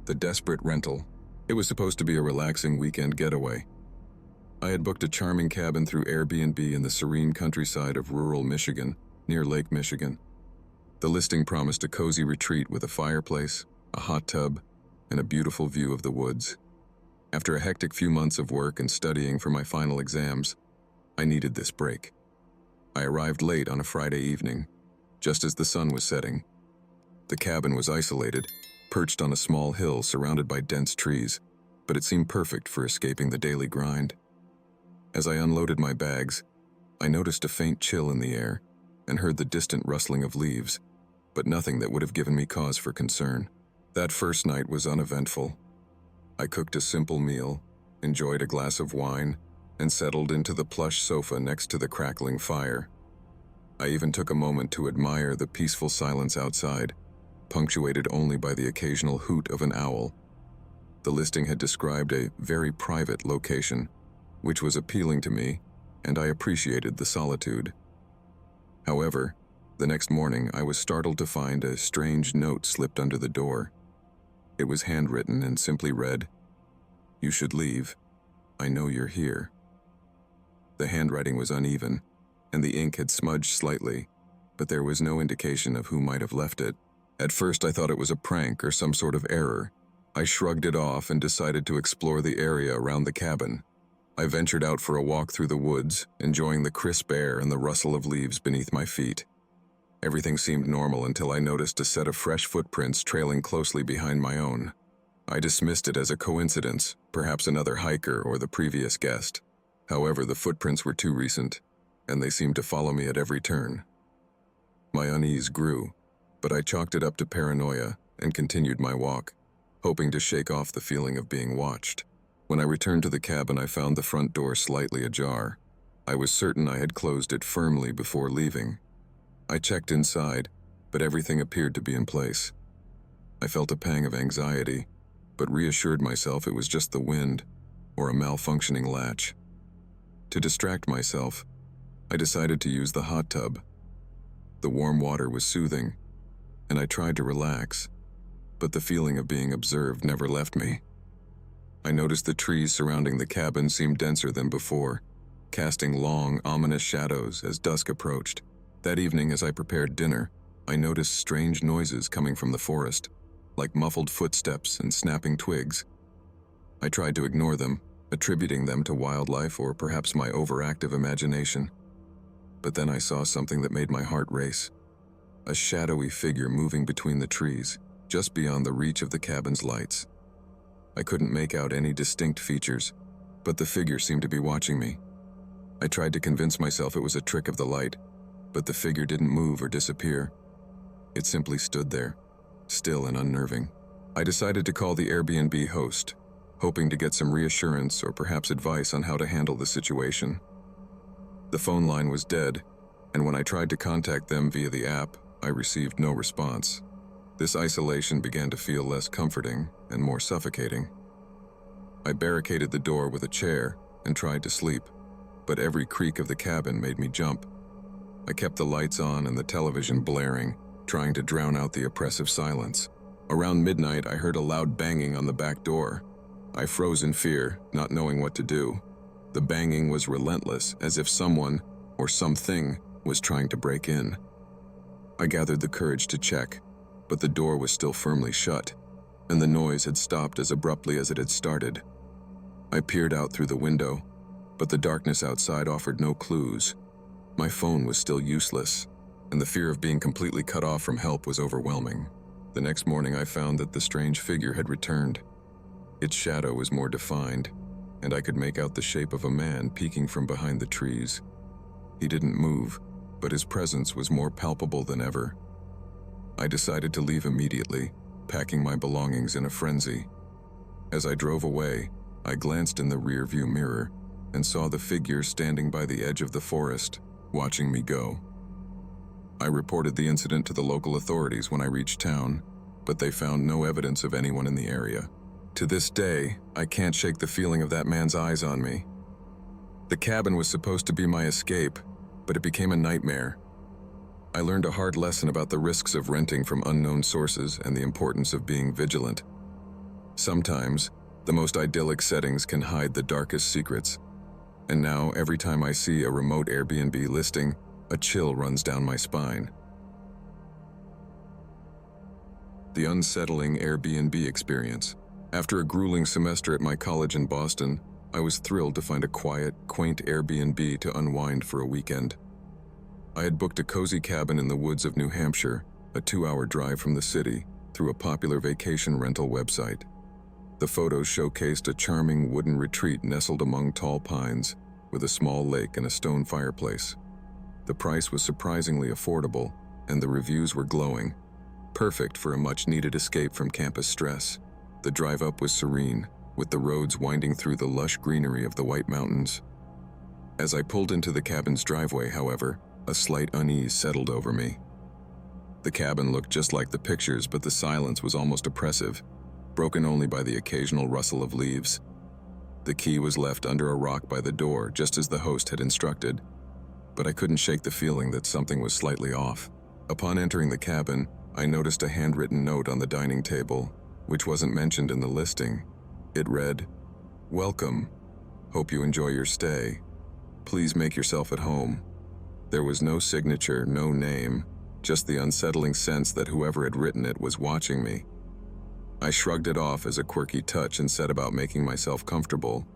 the desperate rental. It was supposed to be a relaxing weekend getaway. I had booked a charming cabin through Airbnb in the serene countryside of rural Michigan, near Lake Michigan. The listing promised a cozy retreat with a fireplace, a hot tub, and a beautiful view of the woods. After a hectic few months of work and studying for my final exams, I needed this break. I arrived late on a Friday evening, just as the sun was setting. The cabin was isolated, perched on a small hill surrounded by dense trees, but it seemed perfect for escaping the daily grind. As I unloaded my bags, I noticed a faint chill in the air and heard the distant rustling of leaves, but nothing that would have given me cause for concern. That first night was uneventful. I cooked a simple meal, enjoyed a glass of wine, and settled into the plush sofa next to the crackling fire. I even took a moment to admire the peaceful silence outside, punctuated only by the occasional hoot of an owl. The listing had described a very private location, which was appealing to me, and I appreciated the solitude. However, the next morning I was startled to find a strange note slipped under the door. It was handwritten and simply read, "You should leave. I know you're here." The handwriting was uneven, and the ink had smudged slightly, but there was no indication of who might have left it. At first I thought it was a prank or some sort of error. I shrugged it off and decided to explore the area around the cabin. I ventured out for a walk through the woods, enjoying the crisp air and the rustle of leaves beneath my feet. Everything seemed normal until I noticed a set of fresh footprints trailing closely behind my own. I dismissed it as a coincidence, perhaps another hiker or the previous guest. However, the footprints were too recent, and they seemed to follow me at every turn. My unease grew, but I chalked it up to paranoia and continued my walk, hoping to shake off the feeling of being watched. When I returned to the cabin, I found the front door slightly ajar. I was certain I had closed it firmly before leaving. I checked inside, but everything appeared to be in place. I felt a pang of anxiety, but reassured myself it was just the wind or a malfunctioning latch. To distract myself, I decided to use the hot tub. The warm water was soothing, and I tried to relax, but the feeling of being observed never left me. I noticed the trees surrounding the cabin seemed denser than before, casting long, ominous shadows as dusk approached. That evening, as I prepared dinner, I noticed strange noises coming from the forest, like muffled footsteps and snapping twigs. I tried to ignore them, attributing them to wildlife or perhaps my overactive imagination. But then I saw something that made my heart race. A shadowy figure moving between the trees, just beyond the reach of the cabin's lights. I couldn't make out any distinct features, but the figure seemed to be watching me. I tried to convince myself it was a trick of the light, but the figure didn't move or disappear. It simply stood there, still and unnerving. I decided to call the Airbnb host, hoping to get some reassurance or perhaps advice on how to handle the situation. The phone line was dead, and when I tried to contact them via the app, I received no response. This isolation began to feel less comforting and more suffocating. I barricaded the door with a chair and tried to sleep, but every creak of the cabin made me jump. I kept the lights on and the television blaring, trying to drown out the oppressive silence. Around midnight, I heard a loud banging on the back door. I froze in fear, not knowing what to do. The banging was relentless, as if someone, or something, was trying to break in. I gathered the courage to check, but the door was still firmly shut, and the noise had stopped as abruptly as it had started. I peered out through the window, but the darkness outside offered no clues. My phone was still useless, and the fear of being completely cut off from help was overwhelming. The next morning I found that the strange figure had returned. Its shadow was more defined, and I could make out the shape of a man peeking from behind the trees. He didn't move, but his presence was more palpable than ever. I decided to leave immediately, packing my belongings in a frenzy. As I drove away, I glanced in the rearview mirror and saw the figure standing by the edge of the forest, watching me go. I reported the incident to the local authorities when I reached town, but they found no evidence of anyone in the area. To this day, I can't shake the feeling of that man's eyes on me. The cabin was supposed to be my escape, but it became a nightmare. I learned a hard lesson about the risks of renting from unknown sources and the importance of being vigilant. Sometimes, the most idyllic settings can hide the darkest secrets. And now, every time I see a remote Airbnb listing, a chill runs down my spine. The unsettling Airbnb experience. After a grueling semester at my college in Boston, I was thrilled to find a quiet, quaint Airbnb to unwind for a weekend. I had booked a cozy cabin in the woods of New Hampshire, a 2-hour drive from the city, through a popular vacation rental website. The photos showcased a charming wooden retreat nestled among tall pines, with a small lake and a stone fireplace. The price was surprisingly affordable, and the reviews were glowing, perfect for a much-needed escape from campus stress. The drive up was serene, with the roads winding through the lush greenery of the White Mountains. As I pulled into the cabin's driveway, however, a slight unease settled over me. The cabin looked just like the pictures, but the silence was almost oppressive, broken only by the occasional rustle of leaves. The key was left under a rock by the door, just as the host had instructed, but I couldn't shake the feeling that something was slightly off. Upon entering the cabin, I noticed a handwritten note on the dining table, which wasn't mentioned in the listing. It read, "Welcome. Hope you enjoy your stay. Please make yourself at home." There was no signature, no name, just the unsettling sense that whoever had written it was watching me. I shrugged it off as a quirky touch and set about making myself comfortable,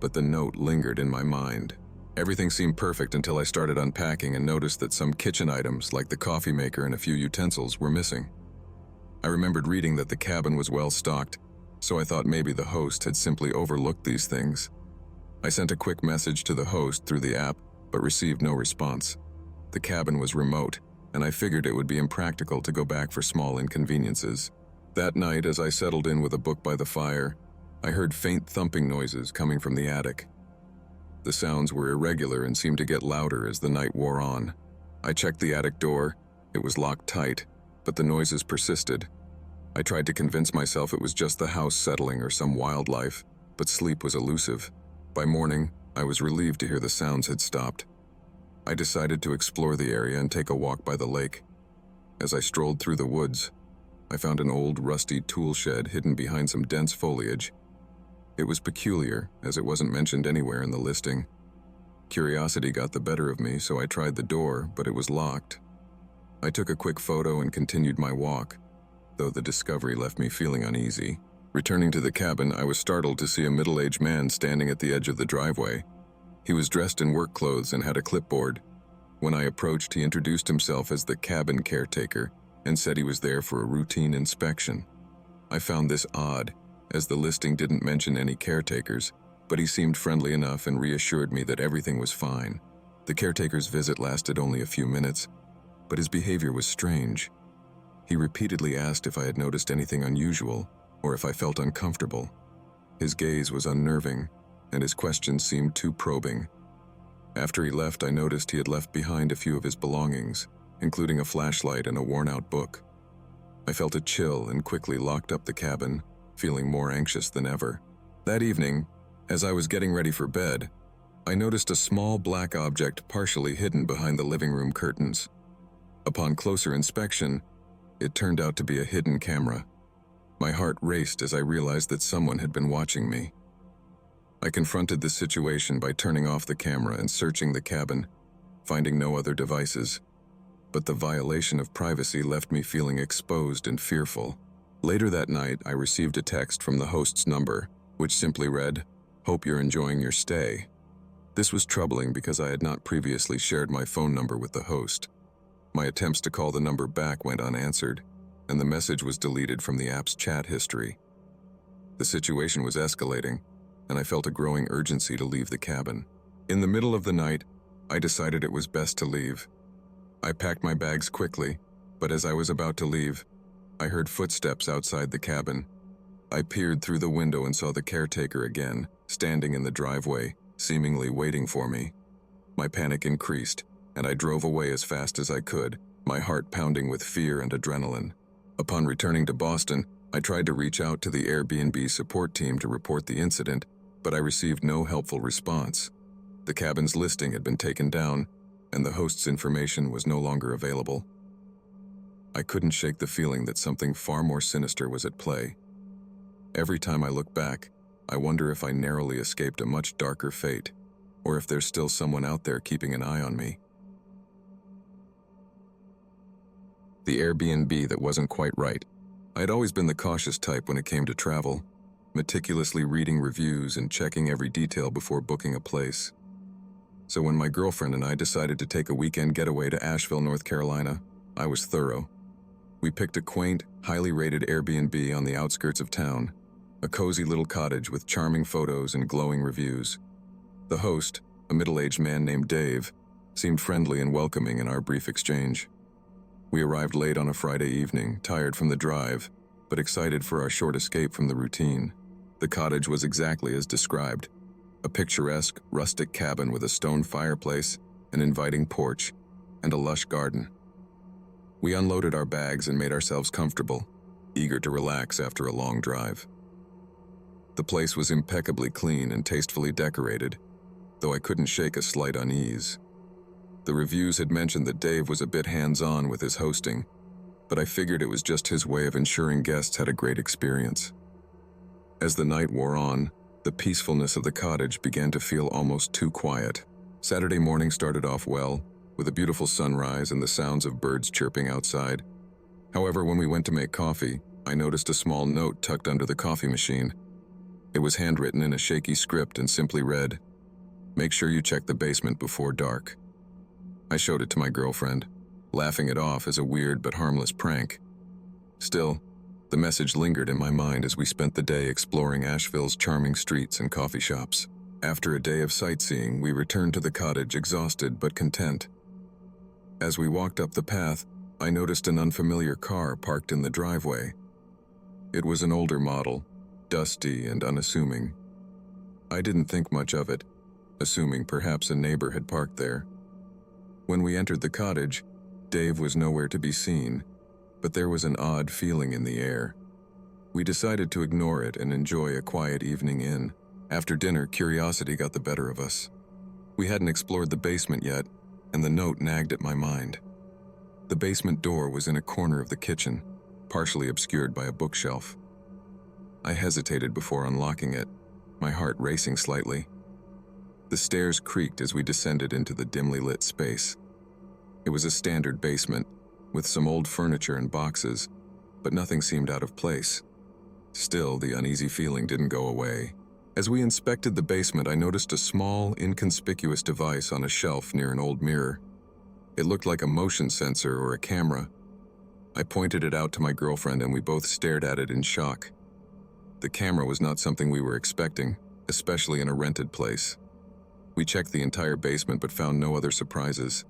but the note lingered in my mind. Everything seemed perfect until I started unpacking and noticed that some kitchen items, like the coffee maker and a few utensils, were missing. I remembered reading that the cabin was well stocked, so I thought maybe the host had simply overlooked these things. I sent a quick message to the host through the app, but received no response. The cabin was remote, and I figured it would be impractical to go back for small inconveniences. That night, as I settled in with a book by the fire, I heard faint thumping noises coming from the attic. The sounds were irregular and seemed to get louder as the night wore on. I checked the attic door. It was locked tight, but the noises persisted. I tried to convince myself it was just the house settling or some wildlife, but sleep was elusive. By morning, I was relieved to hear the sounds had stopped. I decided to explore the area and take a walk by the lake. As I strolled through the woods, I found an old, rusty tool shed hidden behind some dense foliage. It was peculiar, as it wasn't mentioned anywhere in the listing. Curiosity got the better of me, so I tried the door, but it was locked. I took a quick photo and continued my walk, though the discovery left me feeling uneasy. Returning to the cabin, I was startled to see a middle-aged man standing at the edge of the driveway. He was dressed in work clothes and had a clipboard. When I approached, he introduced himself as the cabin caretaker and said he was there for a routine inspection. I found this odd, as the listing didn't mention any caretakers, but he seemed friendly enough and reassured me that everything was fine. The caretaker's visit lasted only a few minutes, but his behavior was strange. He repeatedly asked if I had noticed anything unusual or if I felt uncomfortable. His gaze was unnerving, and his questions seemed too probing. After he left, I noticed he had left behind a few of his belongings, including a flashlight and a worn-out book. I felt a chill and quickly locked up the cabin, feeling more anxious than ever. That evening, as I was getting ready for bed, I noticed a small black object partially hidden behind the living room curtains. Upon closer inspection, it turned out to be a hidden camera. My heart raced as I realized that someone had been watching me. I confronted the situation by turning off the camera and searching the cabin, finding no other devices. But the violation of privacy left me feeling exposed and fearful. Later that night, I received a text from the host's number, which simply read, "Hope you're enjoying your stay." This was troubling because I had not previously shared my phone number with the host. My attempts to call the number back went unanswered, and the message was deleted from the app's chat history. The situation was escalating, and I felt a growing urgency to leave the cabin. In the middle of the night, I decided it was best to leave. I packed my bags quickly, but as I was about to leave, I heard footsteps outside the cabin. I peered through the window and saw the caretaker again, standing in the driveway, seemingly waiting for me. My panic increased, and I drove away as fast as I could, my heart pounding with fear and adrenaline. Upon returning to Boston, I tried to reach out to the Airbnb support team to report the incident, but I received no helpful response. The cabin's listing had been taken down, and the host's information was no longer available. I couldn't shake the feeling that something far more sinister was at play. Every time I look back, I wonder if I narrowly escaped a much darker fate, or if there's still someone out there keeping an eye on me. The Airbnb that wasn't quite right. I had always been the cautious type when it came to travel, meticulously reading reviews and checking every detail before booking a place. So when my girlfriend and I decided to take a weekend getaway to Asheville, North Carolina, I was thorough. We picked a quaint, highly rated Airbnb on the outskirts of town, a cozy little cottage with charming photos and glowing reviews. The host, a middle-aged man named Dave, seemed friendly and welcoming in our brief exchange. We arrived late on a Friday evening, tired from the drive, but excited for our short escape from the routine. The cottage was exactly as described, a picturesque, rustic cabin with a stone fireplace, an inviting porch, and a lush garden. We unloaded our bags and made ourselves comfortable, eager to relax after a long drive. The place was impeccably clean and tastefully decorated, though I couldn't shake a slight unease. The reviews had mentioned that Dave was a bit hands-on with his hosting, but I figured it was just his way of ensuring guests had a great experience. As the night wore on, the peacefulness of the cottage began to feel almost too quiet. Saturday morning started off well, with a beautiful sunrise and the sounds of birds chirping outside. However, when we went to make coffee, I noticed a small note tucked under the coffee machine. It was handwritten in a shaky script and simply read, "Make sure you check the basement before dark." I showed it to my girlfriend, laughing it off as a weird but harmless prank. Still, the message lingered in my mind as we spent the day exploring Asheville's charming streets and coffee shops. After a day of sightseeing, we returned to the cottage exhausted but content. As we walked up the path, I noticed an unfamiliar car parked in the driveway. It was an older model, dusty and unassuming. I didn't think much of it, assuming perhaps a neighbor had parked there. When we entered the cottage, Dave was nowhere to be seen, but there was an odd feeling in the air. We decided to ignore it and enjoy a quiet evening in. After dinner, curiosity got the better of us. We hadn't explored the basement yet, and the note nagged at my mind. The basement door was in a corner of the kitchen, partially obscured by a bookshelf. I hesitated before unlocking it, my heart racing slightly. The stairs creaked as we descended into the dimly lit space. It was a standard basement, with some old furniture and boxes, but nothing seemed out of place. Still, the uneasy feeling didn't go away. As we inspected the basement, I noticed a small, inconspicuous device on a shelf near an old mirror. It looked like a motion sensor or a camera. I pointed it out to my girlfriend and we both stared at it in shock. The camera was not something we were expecting, especially in a rented place. We checked the entire basement but found no other surprises.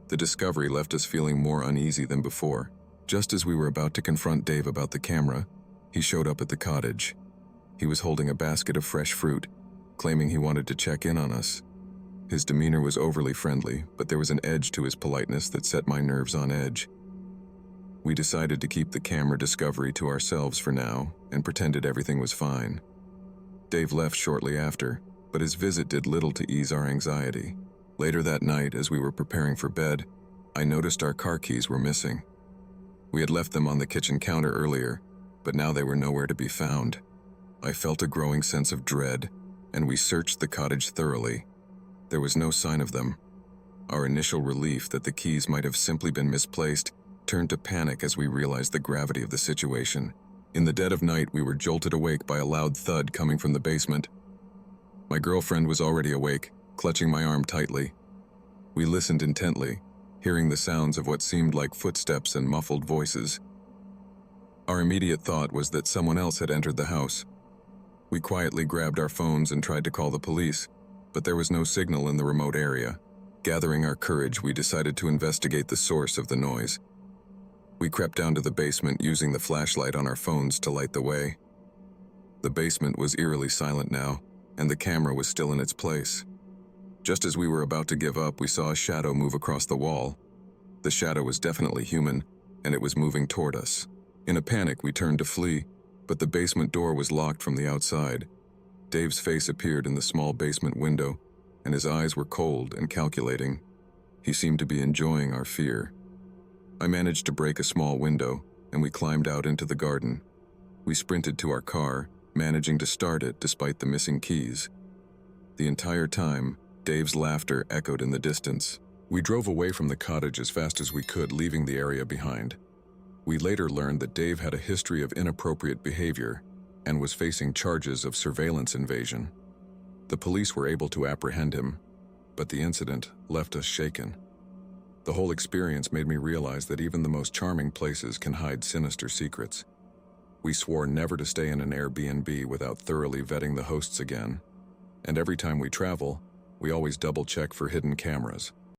The discovery left us feeling more uneasy than before. Just as we were about to confront Dave about the camera, he showed up at the cottage. He was holding a basket of fresh fruit, claiming he wanted to check in on us. His demeanor was overly friendly, but there was an edge to his politeness that set my nerves on edge. We decided to keep the camera discovery to ourselves for now and pretended everything was fine. Dave left shortly after, but his visit did little to ease our anxiety. Later that night, as we were preparing for bed, I noticed our car keys were missing. We had left them on the kitchen counter earlier, but now they were nowhere to be found. I felt a growing sense of dread, and we searched the cottage thoroughly. There was no sign of them. Our initial relief that the keys might have simply been misplaced turned to panic as we realized the gravity of the situation. In the dead of night, we were jolted awake by a loud thud coming from the basement. My girlfriend was already awake, clutching my arm tightly. We listened intently, hearing the sounds of what seemed like footsteps and muffled voices. Our immediate thought was that someone else had entered the house. We quietly grabbed our phones and tried to call the police, but there was no signal in the remote area. Gathering our courage, we decided to investigate the source of the noise. We crept down to the basement using the flashlight on our phones to light the way. The basement was eerily silent now, and the camera was still in its place. Just as we were about to give up, we saw a shadow move across the wall. The shadow was definitely human, and it was moving toward us. In a panic, we turned to flee, but the basement door was locked from the outside. Dave's face appeared in the small basement window, and his eyes were cold and calculating. He seemed to be enjoying our fear. I managed to break a small window, and we climbed out into the garden. We sprinted to our car, managing to start it despite the missing keys. The entire time, Dave's laughter echoed in the distance. We drove away from the cottage as fast as we could, leaving the area behind. We later learned that Dave had a history of inappropriate behavior and was facing charges of surveillance invasion. The police were able to apprehend him, but the incident left us shaken. The whole experience made me realize that even the most charming places can hide sinister secrets. We swore never to stay in an Airbnb without thoroughly vetting the hosts again, and every time we travel, we always double-check for hidden cameras.